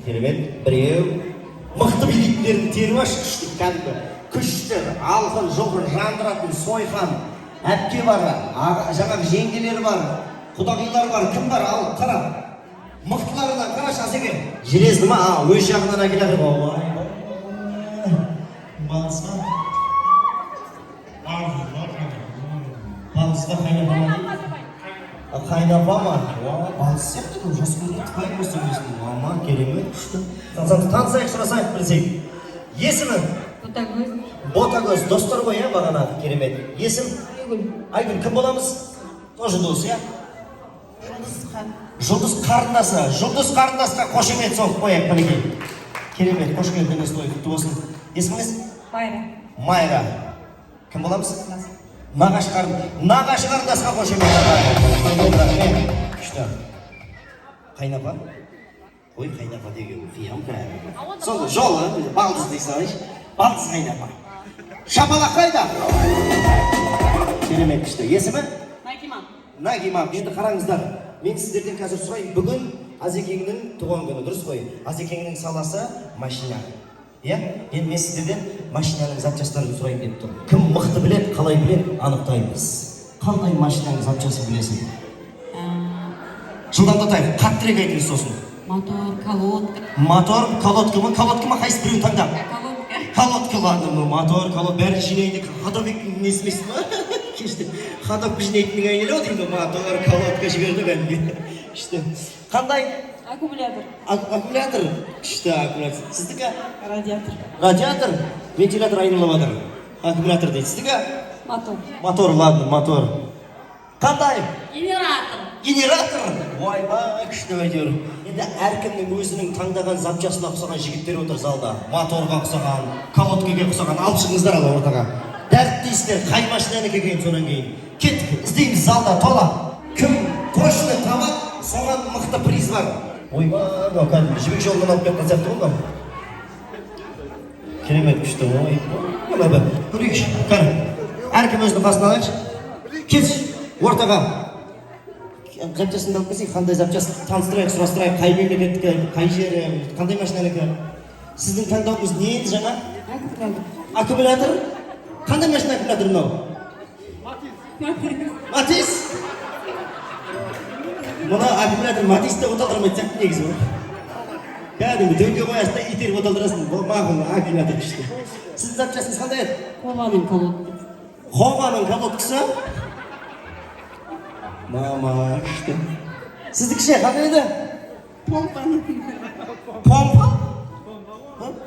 Керемет, біреу мықты билейтіндердің теріп ашқышты кәдімгі күштер, алғын, жоғыр, жандыратын, сойқан, әпке бар, жаңағы жеңгелер бар, құдағилар бар, кім бар, ал қара. Мықтыларынан қарашы Асеке. Железді ма? Өз жағынан әкеледі ғой. Балысқа? Балысқа қайнапа ма дейді? Қайнапа ма? Балыс сияқты көп жас көрінеді, қайын өсті өсті. Мама, керемет, күшті. Танысайық, сұрасайық, білсейік. Есімі? Ботагөз. Ботагөз, достар ғой, бағана, керемет. Есім? Айгүл. Айгүл, кім боламыз? Тоже дос, я? Жұлдыз қарындасы. Жұлдыз қарындасқа қошемет соғып қояқ мінекей. Керемет, қош келдіңіз той, құтты болсын. Есіміңіз? Майра. Майра. Кім боламыз? Нағаш қарындасқа қошемет. Күшті. Қайнапа? Ой, қайнапа деген фиям кәрі. Сонда жолы, балдыз дейсің, балдыз қайнапа. Шапалақ қайда? Керемет күшті. Есімі? Нагимам, енді қараңыздар. Мен сіздерден қазір сұрайын, бүгін Азекеңнің туған күні, дұрыс қой. Азекеңнің саласы машина. Енді мен сіздерден машинаның запчастарын сұрайын деп тұр. Кім мықты білет, қалай білет, анықтаймыз. Қандай машинаның запчасы білесің? Жылдамдатайық, қаттырек айтыңыз сосын. Мотор, колодка. Мотор, колодка ма? Колодка ма? Қайсы біреуін таңдап? Колодка. Колодка, мотор, колодка, бәрін жинайды. Ходовиктің несімесін ма? Кешті, ходовка жинайтынның айнелі о деймін, мотор, колодка жіберді бәлге. Күшті. Қандай? Аккумулятор. Аккумулятор? Күшті аккумулятор. Сіздікі? Радиатор. Радиатор? Вентилятор айнылаватыр. Аккумулятор дейді. Сіздікі? Мотор. Мотор, ладно, мотор. Қандай? Генератор. Генератор? Ойбай, күшті әйтеуір. Енді әркімнің өзінің таңдаған запчасына ұқсаған жігіттер отыр залда. Моторға ұқсаған, колодкаға ұқсаған. Алып шығыңыздар ала ортаға. Дәріптейсіздер, қай машинаны келген сонан кейін. Кеттік, іздейміз залда тола. Кім точно табады, соған мықты приз бар. Ойбай, кәдімгі жібек жолынан алып кеткен сияқты ғой. Керемет күшті, ой. Көрейікші, кәдім. Әркім өзінің қасына алайықшы. Кетші, ортаға. Запчасын алып келсек, қандай запчас таныстырайық, сұрастырайық, қай мемлекеттікі, қай жері, қандай машинанікі. Сіздің таңдауыңыз не еді жаңа? Аккумулятор. Қандай машина аккумулятор мынау? Матис. Мұна аккумулятор Матисте оталдырмайды сияқты негізі ғой. Кәдімгі дөңге қоясың да итеріп оталдырасың. Бұл мағын аккумулятор күшті. Сіздің запчасыңыз қандай еді? Хованың колодкасы. Хованың колодкасы? Мама, күшті. Сіздікі ше, қандай еді? Помпаның. Помпа?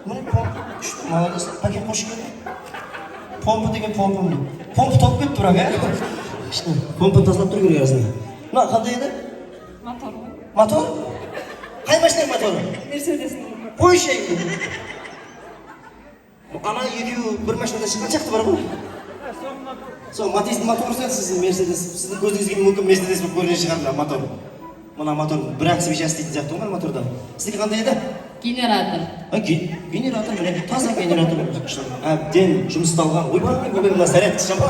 Міне помпа. Күшті, молодец. Пакет қош келді. Помпа деген помпа міне. Помпа топ кетті бірақ, Күшті. Помпаны тазалап тұру керек арасында. Мына, қандай еді? Мотор. Мотор? Қай машинаның моторы? Мерседестің. Қойшы әйгі. Ана екеуі бір машинада шыққан сияқты бар ғой? Сол Матистің моторы сияқты сіздің Мерседес. Сіздің көзіңізге мүмкін Мерседес болып көрінен шығар мотор. Мына мотор бір ақ свеча істейтін сияқты ғой моторда. Сіздікі қандай еді? Генератор. Генератор, міне таза генератор. Әбден жұмысталған. Ойбай, мына зарядка шама.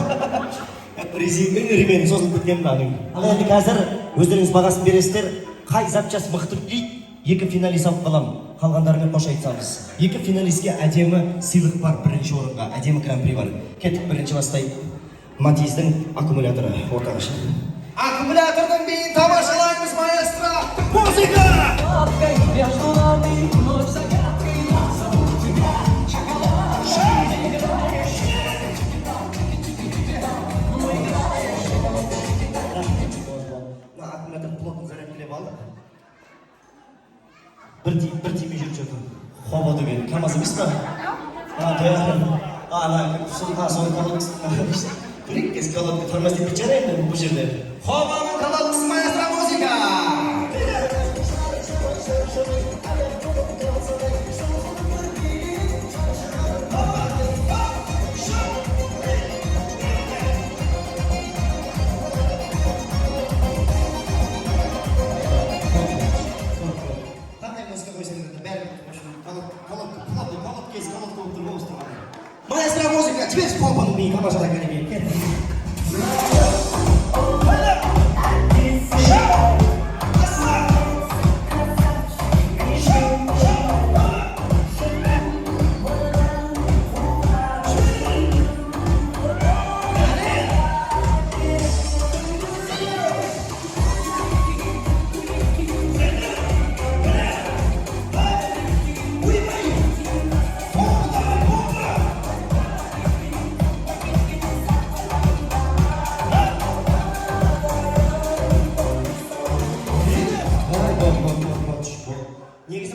Резинканың ремені созылып кеткен мынаның. Ал енді қазір өздеріңіз бағасын бересіздер. Қай запчас мықты дейді? Екі финалист алып қалам. Қалғандарымен қош айтсамыз. Екі финалистке әдемі сыйлық бар бірінші орынға. Әдемі гран-при бар. Кеттік бірінші бастайық. Матиздің аккумуляторы ортаға шығады. Аккумулятордың биін тамашалаймыз, маэстро! Музыка! Аккумулятор плотно зарядкілеп алды. Бір тиме жүріп жүрді. Хоба деген КамАЗ емес па? Соны колодкасы. Көрейік, кез колодка тормоз деп жарайды бұл жерде. Хобаның колодкасы, маэстро, музыка! Маэстро, музыка, теперь с помпом бей, как можно так говорить.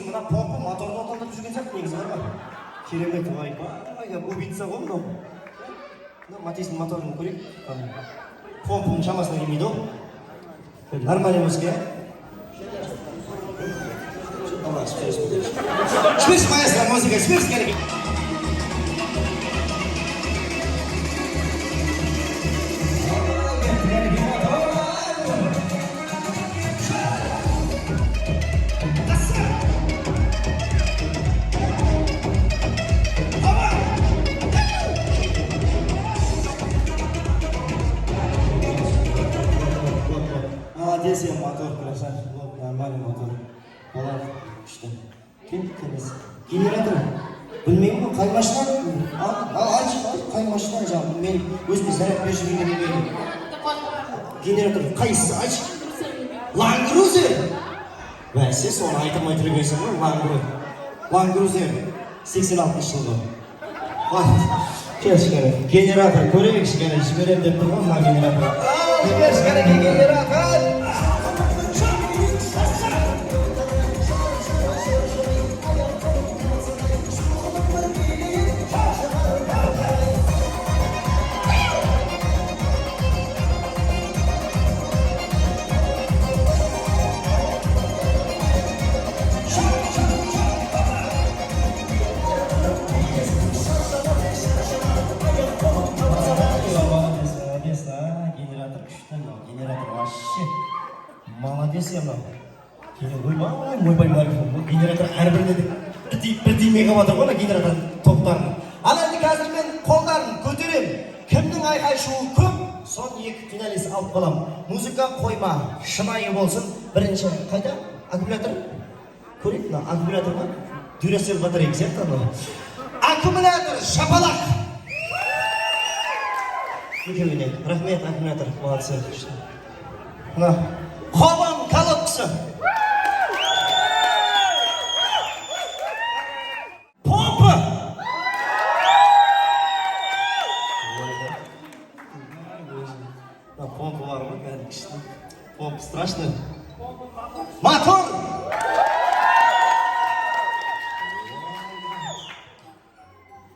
негізі мына помпа моторды отандырып жүрген сияқты негізі бар ма? Керемет, ойбай, убийца ғой мынау. Матистің моторын көрейік. Помпаның шамасына келмейді ғой. Нормально емес ке? Шпирс, маэстро, музыка, шпирс керек. Молодец, я мотор, красавчик, вот, нормальный мотор. Олар, күшті. Кем емес. Генератор. Білмеймін, қай машина? Қай машина жаңағы? Мен өзіме заряд беріп жүрген емейлі. Генератор, қайсысы? Айтшы. Land Cruiser. Бәсе, соны айтылмай түргенсің ғой, Land Cruiser. 86 жылғы. Кел шықары. Генератор көрейік шықары. Жіберем деп тұр ғой, мына генератор. Жібер шықары, генератор. Молодец, я мынау. Ойбай, генератор әрбірінде бірдей мегаватт ғой генератор топтарын. Ал енді қазір мен қолдарын көтерем. Кімнің айқай шуы көп, son екі финалист алып қалам. Музыка қойма, шынайы болсын. Бірінші қайда? Аккумулятор? Көрейік, аккумулятор ма? Duracell батарейка сияқты анау. Аккумулятор, шапалақ! Екеуіне, рахмет, аккумулятор, молодцы. Мына Қобан колодкасы. Помпа. Помпа var mı? Помпа страшно. Мотор.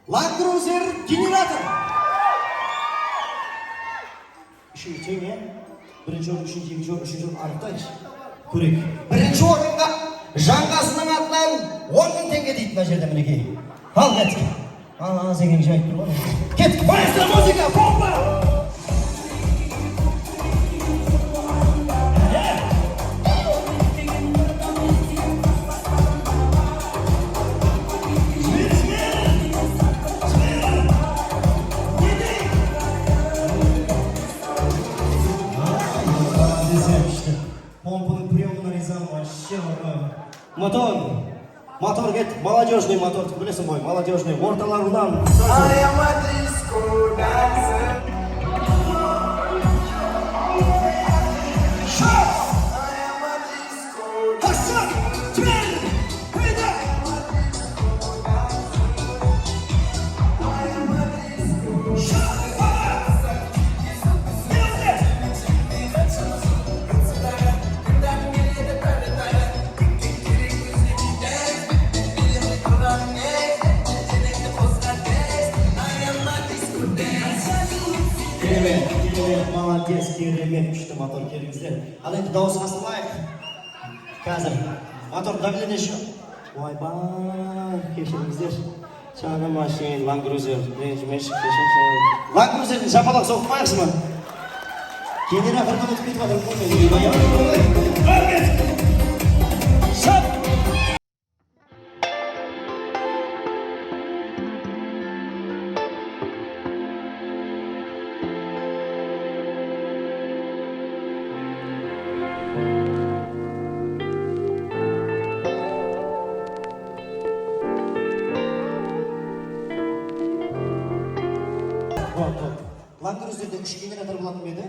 Land Cruiser генератор. Үшінші не? Бірінші орын, үшінші орын анықтайыншы. Көрейік. Бірінші орынға жаңғасының атынан 10.000 теңге дейді мына жерде мінекей. Ал кеттік. Аз деген жайып тұр ғой. Кеттік. Маэстро, музыка, помпа! Помпаның приемына ризамын, вообще мотор кет, молодежный мотор, білесің ғой, молодежный, орталарынан. I am a disco dancer. Молодец, керемет, күшті мотор келіңіздер. Ал енді дауыс бастамайық. Қазір мотор давление шу. Ойбай, кешіріңіздер. Шағын машин, Land Cruiser, ренжімешік, кешіріңіздер. Land Cruiser'дің жапалақ соқпайықшы ма? Генератордан өтіп кетіп жатыр. Шап! Land Cruiser'de 3 генератор болатын беді?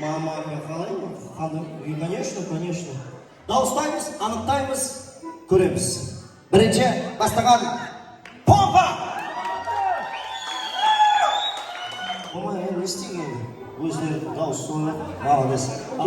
Мама, қалай ма? Конечно. Дауыстаймыз, анықтаймыз, көреміз. Бірінші бастаған помпа! Ома, не істеген? Өзіне дауыс соңы, молодец.